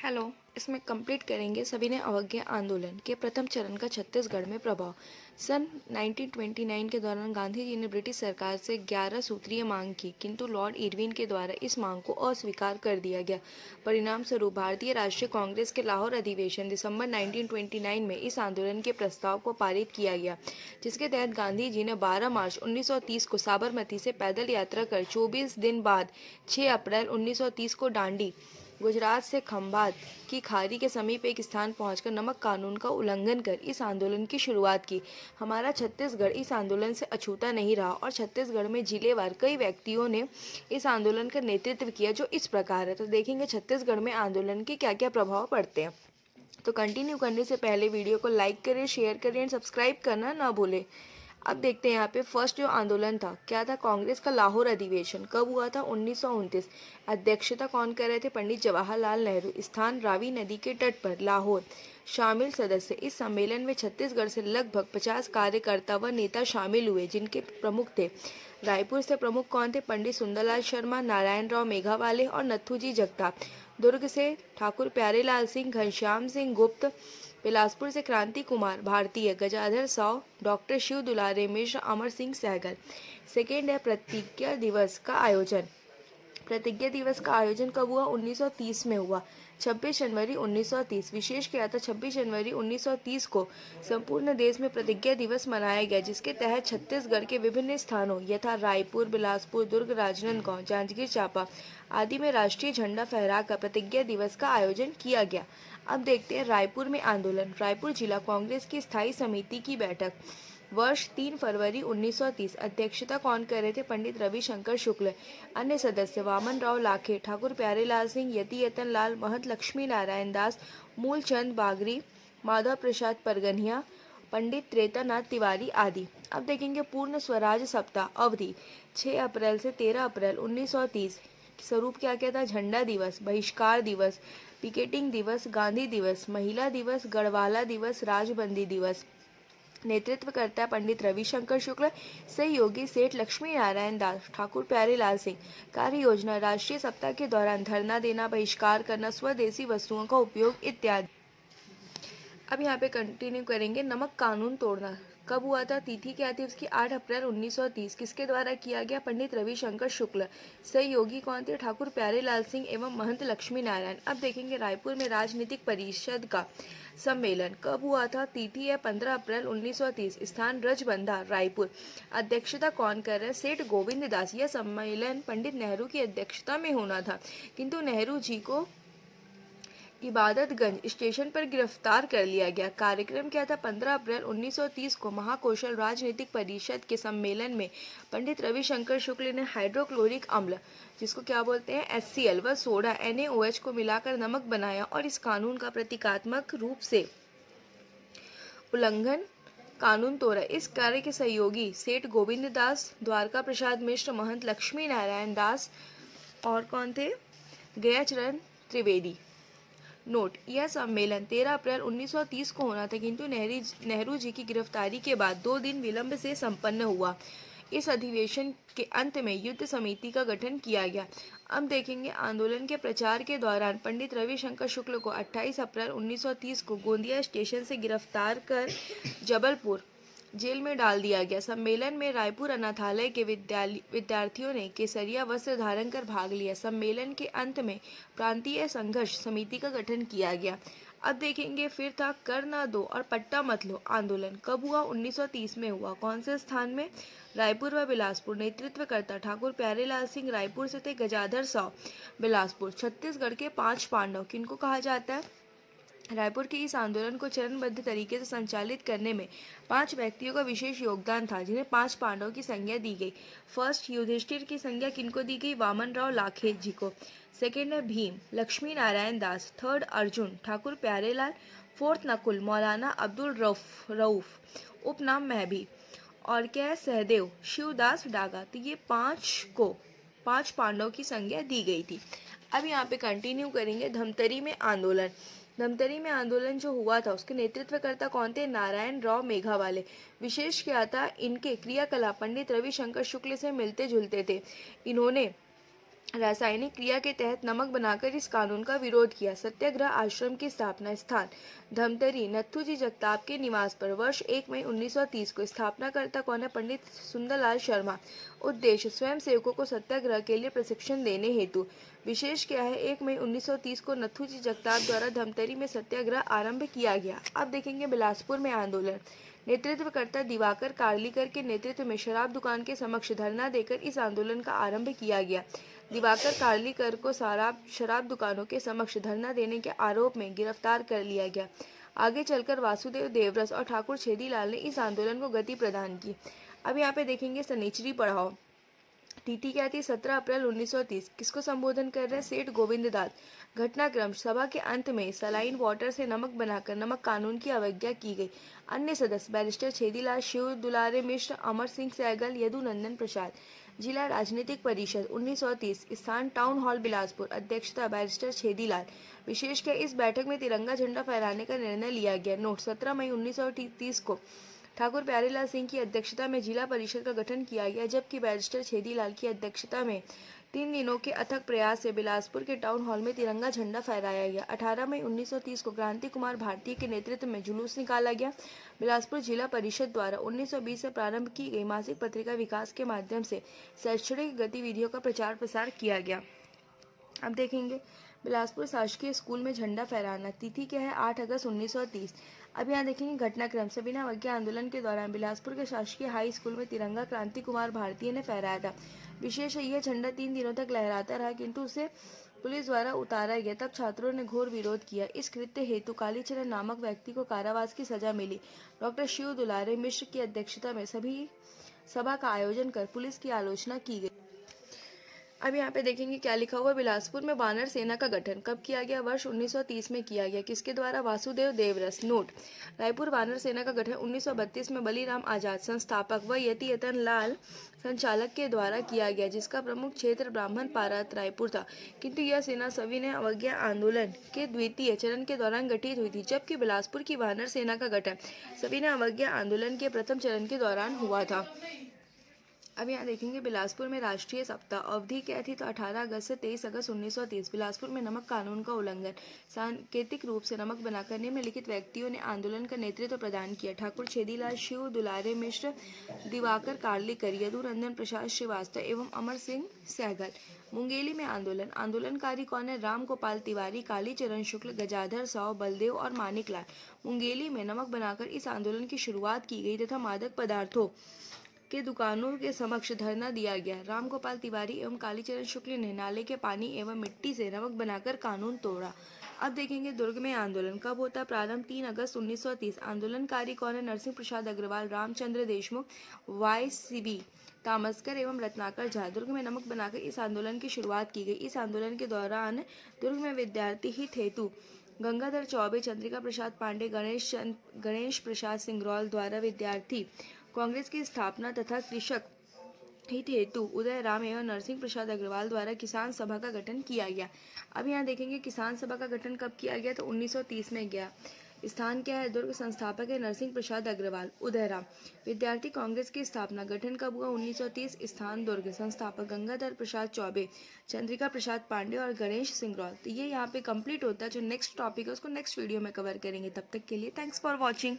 Hello. इसमें complete करेंगे सभी ने अवज्ञा आंदोलन के प्रथम चरण का छत्तीसगढ़ में प्रभाव। सन 1929 के दौरान गांधी जी ने ब्रिटिश सरकार से 11 सूत्रीय मांग की, किंतु लॉर्ड इरविन के द्वारा इस मांग को अस्वीकार कर दिया गया। परिणाम स्वरूप भारतीय राष्ट्रीय कांग्रेस के लाहौर अधिवेशन दिसंबर 1929 में इस आंदोलन के प्रस्ताव को पारित किया गया, जिसके तहत गांधी जी ने 12 मार्च 1930 को साबरमती से पैदल यात्रा कर 24 दिन बाद 6 अप्रैल 1930 को डांडी, गुजरात से खंभात की खाड़ी के समीप एक स्थान पहुंचकर नमक कानून का उल्लंघन कर इस आंदोलन की शुरुआत की। हमारा छत्तीसगढ़ इस आंदोलन से अछूता नहीं रहा और छत्तीसगढ़ में जिलेवार कई व्यक्तियों ने इस आंदोलन का नेतृत्व किया, जो इस प्रकार है। तो देखेंगे छत्तीसगढ़ में आंदोलन के क्या क्या प्रभाव पड़ते हैं। तो कंटिन्यू करने से पहले वीडियो को लाइक करें, शेयर करें एंड सब्सक्राइब करना ना भूलें। अब देखते हैं यहाँ पे फर्स्ट जो आंदोलन था क्या था। कांग्रेस का लाहौर अधिवेशन कब हुआ था? 1929। अध्यक्षता कौन कर रहे थे? पंडित जवाहरलाल नेहरू। स्थान रावी नदी के तट पर, लाहौर। शामिल सदस्य, इस सम्मेलन में छत्तीसगढ़ से लगभग 50 कार्यकर्ता व नेता शामिल हुए, जिनके प्रमुख थे। रायपुर से प्रमुख कौन थे? पंडित सुंदरलाल शर्मा, नारायण राव मेघावाले और नथुजी जगताप। दुर्ग से ठाकुर प्यारेलाल सिंह, घनश्याम सिंह गुप्त। बिलासपुर से क्रांति कुमार भारतीय, गजाधर साव, डॉक्टर शिव दुलारे मिश्र, अमर सिंह सहगल। सेकेंड है प्रतिज्ञा दिवस का आयोजन। प्रतिज्ञा दिवस का आयोजन कब हुआ? 1930 में हुआ, 26 जनवरी 1930। विशेष क्या था? 26 जनवरी 1930 को संपूर्ण देश में प्रतिज्ञा दिवस मनाया गया, जिसके तहत छत्तीसगढ़ के विभिन्न स्थानों यथा रायपुर, बिलासपुर, दुर्ग, राजनांदगांव, जांजगीर चांपा आदि में राष्ट्रीय झंडा फहराकर प्रतिज्ञा दिवस का आयोजन किया गया। अब देखते हैं रायपुर में आंदोलन। रायपुर जिला कांग्रेस की स्थायी समिति की बैठक वर्ष 3 फरवरी 1930। अध्यक्षता कौन कर रहे थे? पंडित रविशंकर शुक्ल। अन्य सदस्य वामन राव लाखे, ठाकुर प्यारेलाल सिंह, यति यतन लाल, महंत लक्ष्मी नारायण दास, मूलचंद बागरी, माधव प्रसाद परगनिया, पंडित त्रेतानाथ तिवारी आदि। अब देखेंगे पूर्ण स्वराज सप्ताह अवधि 6 अप्रैल से 13 अप्रैल 1930। स्वरूप क्या क्या था? झंडा दिवस, बहिष्कार दिवस, पिकेटिंग दिवस, गांधी दिवस, महिला दिवस, गढ़वाला दिवस, राजबंदी दिवस। नेतृत्व करता है पंडित रविशंकर शुक्ल। सहयोगी सेठ लक्ष्मी नारायण दास, ठाकुर प्यारेलाल सिंह। कार्य योजना: राष्ट्रीय सप्ताह के दौरान धरना देना, बहिष्कार करना, स्वदेशी वस्तुओं का उपयोग इत्यादि। अब यहाँ पे कंटिन्यू करेंगे। नमक कानून तोड़ना कब हुआ था? तिथि क्या थी उसकी? 8 अप्रैल 1930। किसके द्वारा किया गया? पंडित रविशंकर शुक्ल। सहयोगी कौन थे? ठाकुर प्यारेलाल सिंह एवं महंत लक्ष्मी नारायण। अब देखेंगे रायपुर में राजनीतिक परिषद का सम्मेलन कब हुआ था? तिथि है 15 अप्रैल 1930। स्थान रजबंधा, रायपुर। अध्यक्षता कौन कर रहे हैं? सेठ गोविंद दास। यह सम्मेलन पंडित नेहरू की अध्यक्षता में होना था, किंतु नेहरू जी को इबादतगंज स्टेशन पर गिरफ्तार कर लिया गया। कार्यक्रम क्या था? 15 अप्रैल 1930 को महाकौशल राजनीतिक परिषद के सम्मेलन में पंडित रविशंकर शुक्ल ने हाइड्रोक्लोरिक अम्ल, जिसको क्या बोलते हैं HCl, व सोडा NaOH को मिलाकर नमक बनाया और इस कानून का प्रतीकात्मक रूप से उल्लंघन कानून तोड़ा। इस कार्य के सहयोगी सेठ गोविंद दास, द्वारका प्रसाद मिश्र, महंत लक्ष्मी नारायण दास और कौन थे? गयाचरण त्रिवेदी। नोट: यह सम्मेलन 13 अप्रैल 1930 को होना था, किंतु नेहरू जी की गिरफ्तारी के बाद 2 दिन विलंब से संपन्न हुआ। इस अधिवेशन के अंत में युद्ध समिति का गठन किया गया। अब देखेंगे आंदोलन के प्रचार के दौरान पंडित रविशंकर शुक्ल को 28 अप्रैल 1930 को गोंदिया स्टेशन से गिरफ्तार कर जबलपुर जेल में डाल दिया गया। सम्मेलन में रायपुर अनाथालय के विद्यार्थियों ने केसरिया वस्त्र धारण कर भाग लिया। सम्मेलन के अंत में प्रांतीय संघर्ष समिति का गठन किया गया। अब देखेंगे फिर था कर ना दो और पट्टा मत लो आंदोलन कब हुआ? 1930 में हुआ। कौन से स्थान में? रायपुर व बिलासपुर। नेतृत्व करता ठाकुर प्यारेलाल सिंह, रायपुर से थे। गजाधर साव, बिलासपुर। छत्तीसगढ़ के 5 पांडव किनको कहा जाता है? रायपुर के इस आंदोलन को चरणबद्ध तरीके से संचालित करने में 5 व्यक्तियों का विशेष योगदान था, जिन्हें 5 पांडवों की संज्ञा दी गई। फर्स्ट, युधिष्ठिर की संज्ञा किनको दी गई? वामन राव लाखे जी को। सेकेंड है भीम, लक्ष्मी नारायण दास। थर्ड, अर्जुन, ठाकुर प्यारेलाल। फोर्थ, नकुल, मौलाना अब्दुल रऊफ, उपनाम महभी। और क्या है? सहदेव, शिवदास डागा। तो ये 5 पांडवों की संज्ञा दी गई थी। अब यहाँ पे कंटिन्यू करेंगे। धमतरी में आंदोलन। धमतरी में आंदोलन जो हुआ था उसके नेतृत्वकर्ता कौन थे? नारायण राव मेघावाले। विशेष क्या था? इनके क्रियाकलाप पंडित रविशंकर शुक्ल से मिलते जुलते थे। इन्होंने रासायनिक क्रिया के तहत नमक बनाकर इस कानून का विरोध किया। सत्याग्रह आश्रम की स्थापना स्थान धमतरी नत्थूजी जगताप के निवास पर वर्ष 1 मई 1930 को। स्थापनाकर्ता कौन है? पंडित सुंदरलाल शर्मा। उद्देश्य स्वयं सेवकों को सत्याग्रह के लिए प्रशिक्षण देने हेतु। विशेष क्या है? 1 मई 1930 को नत्थूजी जगताप द्वारा धमतरी में सत्याग्रह आरंभ किया गया। अब देखेंगे बिलासपुर में आंदोलन। नेतृत्वकर्ता दिवाकर कार्लीकर के नेतृत्व में शराब दुकान के समक्ष धरना देकर इस आंदोलन का आरंभ किया गया। दिवाकर कार्लीकर को शराब दुकानों के समक्ष धरना देने के आरोप में गिरफ्तार कर लिया गया। आगे चलकर वासुदेव देवरस और ठाकुर छेदीलाल ने इस आंदोलन को गति प्रदान की। अब यहाँ पे देखेंगे सनिचरी पड़ाव। तिथि क्या थी? 17 अप्रैल 1930। किसको संबोधन कर रहे हैं? सेठ गोविंद दास। घटनाक्रम सभा के अंत में सलाइन वाटर से नमक बनाकर नमक कानून की अवज्ञा की गई। अन्य सदस्य बैरिस्टर छेदीलाल, शिव दुलारे मिश्र, अमर सिंह सहगल, यदुनंदन प्रसाद। जिला राजनीतिक परिषद 1930, स्थान टाउन हॉल बिलासपुर। अध्यक्षता बैरिस्टर छेदीलाल। विशेष क्या? इस बैठक में तिरंगा झंडा फहराने का निर्णय लिया गया। नोट 17 मई 1930 को ठाकुर प्यारेलाल सिंह की अध्यक्षता में जिला परिषद का गठन किया गया, जबकि बैरिस्टर छेदीलाल की अध्यक्षता में 3 दिनों के अथक प्रयास से बिलासपुर के टाउन हॉल में तिरंगा झंडा फहराया गया। 18 मई 1930 को क्रांति कुमार भारती के नेतृत्व में जुलूस निकाला गया। बिलासपुर जिला परिषद द्वारा 1920 से प्रारंभ की गई मासिक पत्रिका विकास के माध्यम से शैक्षणिक गतिविधियों का प्रचार प्रसार किया गया। अब देखेंगे बिलासपुर शासकीय स्कूल में झंडा फहराना। तिथि क्या है? 8 अगस्त 1930। अब यहाँ देखेंगे घटनाक्रम। सविनय अवज्ञा आंदोलन के दौरान बिलासपुर के शासकीय हाई स्कूल में तिरंगा क्रांति कुमार भारतीय ने फहराया था। विशेष है, यह झंडा 3 दिनों तक लहराता रहा, किंतु उसे पुलिस द्वारा उतारा गया। तब छात्रों ने घोर विरोध किया। इस कृत्य हेतु कालीचरण नामक व्यक्ति को कारावास की सजा मिली। डॉक्टर शिव दुलारे मिश्र की अध्यक्षता में सभा का आयोजन कर पुलिस की आलोचना की गई। अब यहाँ पे देखेंगे क्या लिखा हुआ। बिलासपुर में वानर सेना का गठन कब किया गया? वर्ष 1930 में किया गया। किसके द्वारा? वासुदेव देवरस। नोट रायपुर वानर सेना का गठन 1932 में बलीराम आजाद संस्थापक व यति यतन लाल संचालक के द्वारा किया गया, जिसका प्रमुख क्षेत्र ब्राह्मण पारात रायपुर था। किंतु यह सेना सविनय अवज्ञा आंदोलन के द्वितीय चरण के दौरान गठित हुई थी, जबकि बिलासपुर की वानर सेना का गठन सविनय अवज्ञा आंदोलन के प्रथम चरण के दौरान हुआ था। अब यहाँ देखेंगे बिलासपुर में राष्ट्रीय सप्ताह अवधि क्या थी? तो 18 अगस्त से 23 अगस्त 1930। बिलासपुर में नमक कानून का उल्लंघन। सांकेतिक रूप से नमक बनाकर निम्नलिखित व्यक्तियों ने आंदोलन का नेतृत्व प्रदान किया। ठाकुर छेदीलाल, शिव दुलारे मिश्र, दिवाकर कार्लीकर, यदुनंदन प्रसाद श्रीवास्तव एवं अमर सिंह सहगल। मुंगेली में आंदोलन। आंदोलनकारी कौन है? राम गोपाल तिवारी, कालीचरण शुक्ल, गजाधर साव, बलदेव और मानिकलाल। मुंगेली में नमक बनाकर इस आंदोलन की शुरुआत की गई तथा मादक पदार्थों के दुकानों के समक्ष धरना दिया गया। राम गोपाल तिवारी एवं कालीचरण शुक्ल ने नाले के पानी एवं मिट्टी से नमक बनाकर कानून तोड़ा। अब देखेंगे दुर्ग में आंदोलन कब होता है? प्रारंभ 3 अगस्त 1930। आंदोलनकारी कौन है? नरसिंह प्रसाद अग्रवाल, रामचंद्र देशमुख, YCB तामस्कर एवं रत्नाकर झा। दुर्ग में नमक बनाकर इस आंदोलन की शुरुआत की गई। इस आंदोलन के दौरान दुर्ग में विद्यार्थी हित हेतु गंगाधर चौबे, चंद्रिका प्रसाद पांडे, गणेश प्रसाद सिंगरौल द्वारा विद्यार्थी कांग्रेस की स्थापना तथा कृषक हित हेतु उदय राम एवं नरसिंह प्रसाद अग्रवाल द्वारा किसान सभा का गठन किया गया। अब यहाँ देखेंगे किसान सभा का गठन कब किया गया? तो 1930 में गया। स्थान क्या है? दुर्ग। संस्थापक है नरसिंह प्रसाद अग्रवाल। उदयराम। विद्यार्थी कांग्रेस की स्थापना गठन कब हुआ? 1930। स्थान दुर्ग। संस्थापक गंगाधर प्रसाद चौबे, चंद्रिका प्रसाद पांडे और गणेश सिंगरौल। तो ये यहाँ पे कंप्लीट होता है। जो नेक्स्ट टॉपिक है उसको नेक्स्ट वीडियो में कवर करेंगे। तब तक के लिए थैंक्स फॉर वॉचिंग।